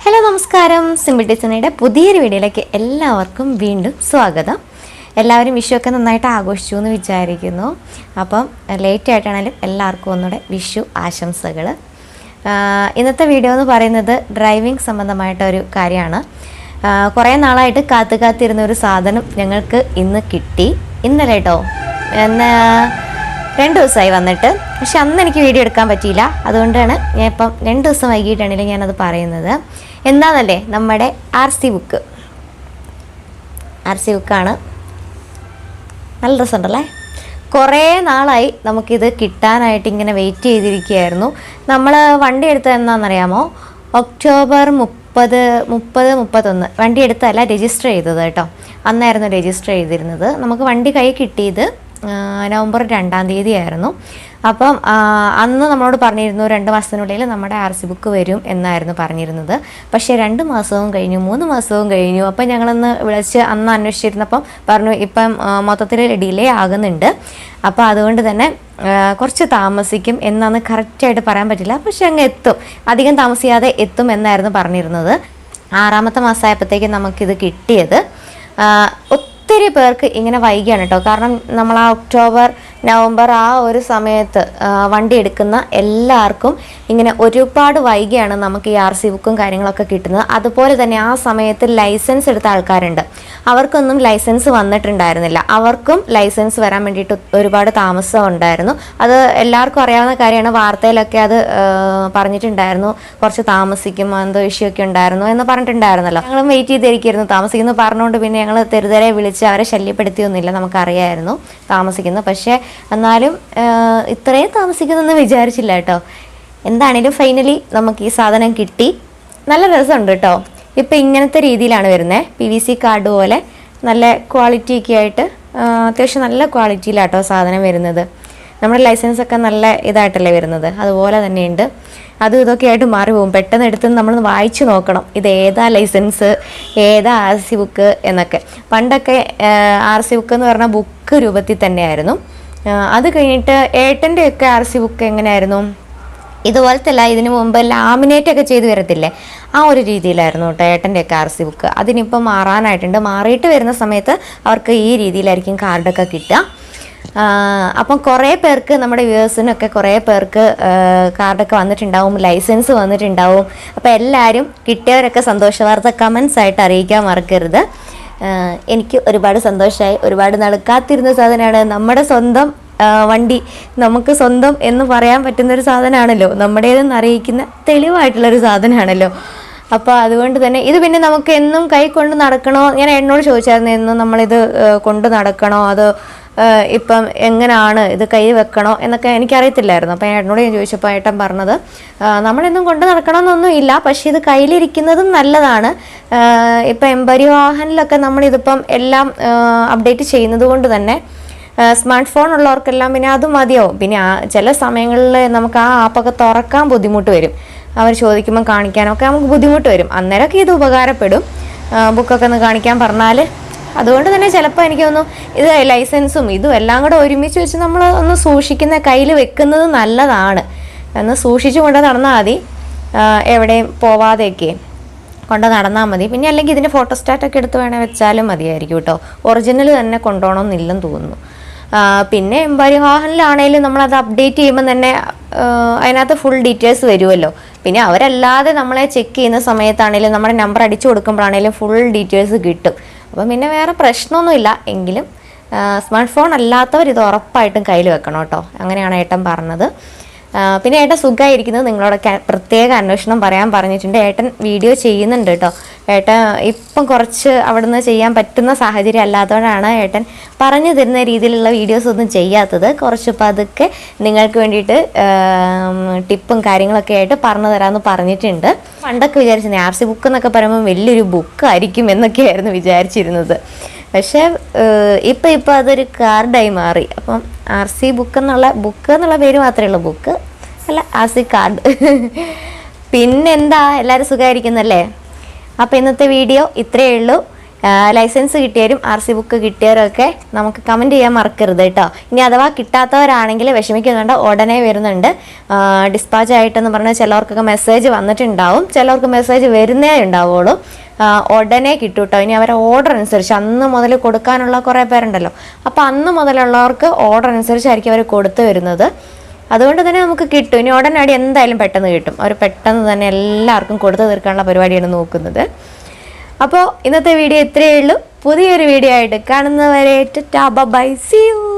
Hello നമസ്കാരം, simple ഡിസൈനയുടെ പുതിയൊരു വീഡിയോയിലേക്ക് എല്ലാവർക്കും വീണ്ടും സ്വാഗതം. എല്ലാവരും വിഷുവൊക്കെ നന്നായിട്ട് ആഘോഷിച്ചു എന്ന് വിചാരിക്കുന്നു. അപ്പം ലേറ്റ് ആയിട്ടാണെങ്കിലും എല്ലാവർക്കും ഒന്നുകൂടെ വിഷു ആശംസകൾ. ഇന്നത്തെ വീഡിയോ എന്ന് പറയുന്നത് ഡ്രൈവിംഗ് സംബന്ധമായിട്ടൊരു കാര്യമാണ്. കുറേ നാളായിട്ട് കാത്തിരുന്ന ഒരു സാധനം ഞങ്ങൾക്ക് ഇന്ന് കിട്ടി. ഇന്നലെ കേട്ടോ, 2 ദിവസമായി വന്നിട്ട്. പക്ഷെ അന്ന് എനിക്ക് വീഡിയോ എടുക്കാൻ പറ്റിയില്ല. അതുകൊണ്ടാണ് ഞാൻ ഇപ്പം 2 ദിവസം വൈകിട്ടാണെങ്കിലും ഞാനത് പറയുന്നത്. എന്താണെന്നല്ലേ, നമ്മുടെ RC ബുക്കാണ്. നല്ല രസമുണ്ടല്ലേ. കുറേ നാളായി നമുക്കിത് കിട്ടാനായിട്ട് ഇങ്ങനെ വെയിറ്റ് ചെയ്തിരിക്കുകയായിരുന്നു. നമ്മൾ വണ്ടി എടുത്തത് എന്താണെന്നറിയാമോ? ഒക്ടോബർ 31 വണ്ടി എടുത്തല്ല, രജിസ്റ്റർ ചെയ്തത് കേട്ടോ. അന്നായിരുന്നു രജിസ്റ്റർ ചെയ്തിരുന്നത്. നമുക്ക് വണ്ടി കൈ കിട്ടിയത് നവംബർ 2-ാം തീയതി ആയിരുന്നു. അപ്പം അന്ന് നമ്മളോട് പറഞ്ഞിരുന്നു 2 മാസത്തിനുള്ളിൽ നമ്മുടെ RC ബുക്ക് വരും എന്നായിരുന്നു പറഞ്ഞിരുന്നത്. പക്ഷേ 2 മാസവും കഴിഞ്ഞു, 3 മാസവും കഴിഞ്ഞു. അപ്പം ഞങ്ങളൊന്ന് വിളിച്ച് അന്ന് അന്വേഷിച്ചിരുന്നപ്പം പറഞ്ഞു ഇപ്പം മൊത്തത്തിൽ ഡിലേ ആകുന്നുണ്ട്, അപ്പോൾ അതുകൊണ്ട് തന്നെ കുറച്ച് താമസിക്കും എന്നാണ്. കറക്റ്റായിട്ട് പറയാൻ പറ്റില്ല, പക്ഷെ അങ്ങ് എത്തും, അധികം താമസിയാതെ എത്തും എന്നായിരുന്നു പറഞ്ഞിരുന്നത്. 6-ാമത്തെ മാസമായപ്പോഴത്തേക്കും നമുക്കിത് കിട്ടിയത്. ഒത്തിരി പേർക്ക് ഇങ്ങനെ വൈകിയാണ് കേട്ടോ. കാരണം നമ്മൾ ആ ഒക്ടോബർ നവംബർ ആ ഒരു സമയത്ത് വണ്ടി എടുക്കുന്ന എല്ലാവർക്കും ഇങ്ങനെ ഒരുപാട് വൈകിയാണ് നമുക്ക് ഈ RC ബുക്കും കാര്യങ്ങളൊക്കെ കിട്ടുന്നത്. അതുപോലെ തന്നെ ആ സമയത്ത് ലൈസൻസ് എടുത്ത ആൾക്കാരുണ്ട്, അവർക്കൊന്നും ലൈസൻസ് വന്നിട്ടുണ്ടായിരുന്നില്ല. അവർക്കും ലൈസൻസ് വരാൻ വേണ്ടിയിട്ട് ഒരുപാട് താമസം ഉണ്ടായിരുന്നു. അത് എല്ലാവർക്കും അറിയാവുന്ന കാര്യമാണ്. വാർത്തയിലൊക്കെ അത് പറഞ്ഞിട്ടുണ്ടായിരുന്നു, കുറച്ച് താമസിക്കും, എന്തോ ഇഷ്യൂ ഒക്കെ ഉണ്ടായിരുന്നു എന്ന് പറഞ്ഞിട്ടുണ്ടായിരുന്നല്ലോ. ഞങ്ങളും വെയിറ്റ് ചെയ്തിരിക്കുന്നു. താമസിക്കുന്നു പറഞ്ഞുകൊണ്ട് പിന്നെ ഞങ്ങൾ തെരുതരെ വിളിച്ച് അവരെ ശല്യപ്പെടുത്തിയൊന്നുമില്ല, നമുക്കറിയായിരുന്നു താമസിക്കുന്നു. പക്ഷേ എന്നാലും ഇത്രയും താമസിക്കുന്നതെന്ന് വിചാരിച്ചില്ല കേട്ടോ. എന്താണേലും ഫൈനലി നമുക്ക് ഈ സാധനം കിട്ടി. നല്ല രസമുണ്ട് കേട്ടോ. ഇപ്പം ഇങ്ങനത്തെ രീതിയിലാണ് വരുന്നത്, PVC കാർഡ് പോലെ നല്ല ക്വാളിറ്റിയൊക്കെ ആയിട്ട്. അത്യാവശ്യം നല്ല ക്വാളിറ്റിയിലാട്ടോ സാധനം വരുന്നത്. നമ്മുടെ ലൈസൻസൊക്കെ നല്ല ഇതായിട്ടല്ലേ വരുന്നത്, അതുപോലെ തന്നെയുണ്ട്. അതും ഇതൊക്കെ ആയിട്ട് മാറി പോകും. പെട്ടെന്ന് എടുത്ത് നമ്മൾ വായിച്ചു നോക്കണം, ഇത് ഏതാ ലൈസൻസ്, ഏതാ RC ബുക്ക് എന്നൊക്കെ. പണ്ടൊക്കെ RC ബുക്ക് എന്ന് പറഞ്ഞാൽ ബുക്ക് രൂപത്തിൽ തന്നെയായിരുന്നു. അത് കഴിഞ്ഞിട്ട് ഏട്ടൻ്റെയൊക്കെ RC ബുക്ക് എങ്ങനെയായിരുന്നു? ഇതുപോലത്തെ അല്ല, ഇതിനു മുമ്പ് ലാമിനേറ്റ് ഒക്കെ ചെയ്ത് വരത്തില്ലേ, ആ ഒരു രീതിയിലായിരുന്നു കേട്ടോ ഏട്ടൻ്റെയൊക്കെ RC ബുക്ക്. അതിനിപ്പം മാറാനായിട്ടുണ്ട്. മാറിയിട്ട് വരുന്ന സമയത്ത് അവർക്ക് ഈ രീതിയിലായിരിക്കും കാർഡൊക്കെ കിട്ടുക. അപ്പം കുറേ പേർക്ക്, നമ്മുടെ വ്യൂവേഴ്സിനൊക്കെ കുറേ പേർക്ക് കാർഡൊക്കെ വന്നിട്ടുണ്ടാവും, ലൈസൻസ് വന്നിട്ടുണ്ടാവും. അപ്പോൾ എല്ലാവരും കിട്ടിയവരൊക്കെ സന്തോഷ വാർത്ത കമൻസ് ആയിട്ട് അറിയിക്കാൻ മറക്കരുത്. എനിക്ക് ഒരുപാട് സന്തോഷമായി. ഒരുപാട് നാൾ കാത്തിരുന്ന സാധനമാണ് നമ്മുടെ സ്വന്തം വണ്ടി. നമുക്ക് സ്വന്തം എന്ന് പറയാൻ പറ്റുന്നൊരു സാധനമാണല്ലോ, നമ്മുടേതെന്ന് അറിയിക്കുന്ന തെളിവായിട്ടുള്ളൊരു സാധനമാണല്ലോ. അപ്പോൾ അതുകൊണ്ട് തന്നെ ഇത് പിന്നെ നമുക്ക് എന്നും കൈ കൊണ്ട് നടക്കണോ? ഞാൻ എന്നോട് ചോദിച്ചായിരുന്നു, എന്നും നമ്മളിത് കൊണ്ട് നടക്കണോ, അത് ഇപ്പം എങ്ങനെയാണ് ഇത് കൈ വെക്കണോ എന്നൊക്കെ എനിക്കറിയത്തില്ലായിരുന്നു. അപ്പോൾ ഏട്ടനോട് ഞാൻ ചോദിച്ചപ്പോൾ ഏട്ടൻ പറഞ്ഞത് നമ്മളെന്നും കൊണ്ട് നടക്കണമെന്നൊന്നും ഇല്ല, പക്ഷേ ഇത് കയ്യിലിരിക്കുന്നതും നല്ലതാണ്. ഇപ്പം എംപരിവാഹനിലൊക്കെ നമ്മളിതിപ്പം എല്ലാം അപ്ഡേറ്റ് ചെയ്യുന്നത് കൊണ്ട് തന്നെ സ്മാർട്ട് ഫോൺ ഉള്ളവർക്കെല്ലാം പിന്നെ അത് മതിയാവും. പിന്നെ ചില സമയങ്ങളിൽ നമുക്ക് ആ ആപ്പൊക്കെ തുറക്കാൻ ബുദ്ധിമുട്ട് വരും, അവർ ചോദിക്കുമ്പോൾ കാണിക്കാനൊക്കെ നമുക്ക് ബുദ്ധിമുട്ട് വരും. അന്നേരമൊക്കെ ഇത് ഉപകാരപ്പെടും, ബുക്കൊക്കെ ഒന്ന് കാണിക്കാൻ പറഞ്ഞാൽ. അതുകൊണ്ട് തന്നെ ചിലപ്പോൾ എനിക്ക് തോന്നുന്നു ഇത് ലൈസൻസും ഇതും എല്ലാം കൂടെ ഒരുമിച്ച് വെച്ച് നമ്മൾ ഒന്ന് സൂക്ഷിക്കുന്ന, കയ്യിൽ വെക്കുന്നത് നല്ലതാണ്. ഒന്ന് സൂക്ഷിച്ചു കൊണ്ട് നടന്നാൽ മതി, എവിടെയും പോവാതെയൊക്കെ കൊണ്ട് നടന്നാൽ മതി. പിന്നെ അല്ലെങ്കിൽ ഇതിൻ്റെ ഫോട്ടോസ്റ്റാറ്റൊക്കെ എടുത്ത് വേണേൽ വെച്ചാലും മതിയായിരിക്കും കേട്ടോ. ഒറിജിനൽ തന്നെ കൊണ്ടുപോകണമെന്നില്ലെന്ന് തോന്നുന്നു. പിന്നെ എംപരിവാഹനിലാണെങ്കിലും നമ്മളത് അപ്ഡേറ്റ് ചെയ്യുമ്പോൾ തന്നെ അതിനകത്ത് ഫുൾ ഡീറ്റെയിൽസ് വരുമല്ലോ. പിന്നെ അവരല്ലാതെ നമ്മളെ ചെക്ക് ചെയ്യുന്ന സമയത്താണെങ്കിലും നമ്മുടെ നമ്പർ അടിച്ചു കൊടുക്കുമ്പോഴാണെങ്കിലും ഫുൾ ഡീറ്റെയിൽസ് കിട്ടും. അപ്പം പിന്നെ വേറെ പ്രശ്നമൊന്നുമില്ല. എങ്കിലും സ്മാർട്ട് ഫോൺ അല്ലാത്തവർ ഇത് ഉറപ്പായിട്ടും കയ്യിൽ വെക്കണം കേട്ടോ. അങ്ങനെയാണ് ഏട്ടൻ പറഞ്ഞത്. പിന്നെ ഏട്ടൻ സുഖമായിരിക്കുന്നത് നിങ്ങളോടൊക്കെ പ്രത്യേക അന്വേഷണം പറയാൻ പറഞ്ഞിട്ടുണ്ട്. ഏട്ടൻ വീഡിയോ ചെയ്യുന്നുണ്ട് കേട്ടോ. ഏട്ടൻ ഇപ്പം കുറച്ച് അവിടുന്ന് ചെയ്യാൻ പറ്റുന്ന സാഹചര്യം അല്ലാത്തതുകൊണ്ടാണ് ഏട്ടൻ പറഞ്ഞു തരുന്ന രീതിയിലുള്ള വീഡിയോസ് ഒന്നും ചെയ്യാത്തത്. കുറച്ച് പതുക്കെ നിങ്ങൾക്ക് വേണ്ടിയിട്ട് ടിപ്പും കാര്യങ്ങളൊക്കെ ആയിട്ട് പറഞ്ഞു തരാമെന്ന് പറഞ്ഞിട്ടുണ്ട്. പണ്ടൊക്കെ വിചാരിച്ചിരുന്നത് RC ബുക്ക് എന്നൊക്കെ പറയുമ്പോൾ വലിയൊരു ബുക്കായിരിക്കും എന്നൊക്കെയായിരുന്നു വിചാരിച്ചിരുന്നത്. പക്ഷേ ഇപ്പം അതൊരു കാർഡായി മാറി. അപ്പം RC ബുക്ക് എന്നുള്ള പേര് മാത്രമേ ഉള്ളൂ, ബുക്ക് അല്ല, RC കാർഡ്. പിന്നെന്താ, എല്ലാവരും സുഖമായിരിക്കുന്നല്ലേ? അപ്പോൾ ഇന്നത്തെ വീഡിയോ ഇത്രയേ ഉള്ളൂ. ലൈസൻസ് കിട്ടിയവരും RC ബുക്ക് കിട്ടിയവരും ഒക്കെ നമുക്ക് കമൻറ്റ് ചെയ്യാൻ മറക്കരുത് കേട്ടോ. ഇനി അഥവാ കിട്ടാത്തവരാണെങ്കിൽ വിഷമിക്കുന്നുണ്ട്, ഉടനെ വരുന്നുണ്ട്. ഡിസ്പാച്ച് ആയിട്ടെന്ന് പറഞ്ഞാൽ ചിലവർക്കൊക്കെ മെസ്സേജ് വന്നിട്ടുണ്ടാവും, ചിലവർക്ക് മെസ്സേജ് വരുന്നേ ഉണ്ടാവുള്ളൂ. ഉടനെ കിട്ടും കേട്ടോ. ഇനി അവരെ ഓർഡർ അനുസരിച്ച് അന്ന് മുതൽ കൊടുക്കാനുള്ള കുറേ പേരുണ്ടല്ലോ, അപ്പോൾ അന്ന് മുതലുള്ളവർക്ക് ഓർഡർ അനുസരിച്ചായിരിക്കും അവർ കൊടുത്തു വരുന്നത്. അതുകൊണ്ട് തന്നെ നമുക്ക് കിട്ടും. ഇനി ഉടനടി എന്തായാലും പെട്ടെന്ന് കിട്ടും. അവർ പെട്ടെന്ന് തന്നെ എല്ലാവർക്കും കൊടുത്തു തീർക്കാനുള്ള പരിപാടിയാണ് നോക്കുന്നത്. അപ്പോൾ ഇന്നത്തെ വീഡിയോ ഇത്രയേ ഉള്ളൂ. പുതിയൊരു വീഡിയോ ആയിട്ട് കാണുന്നവരെ ടാറ്റാ ബൈ, സീ യു.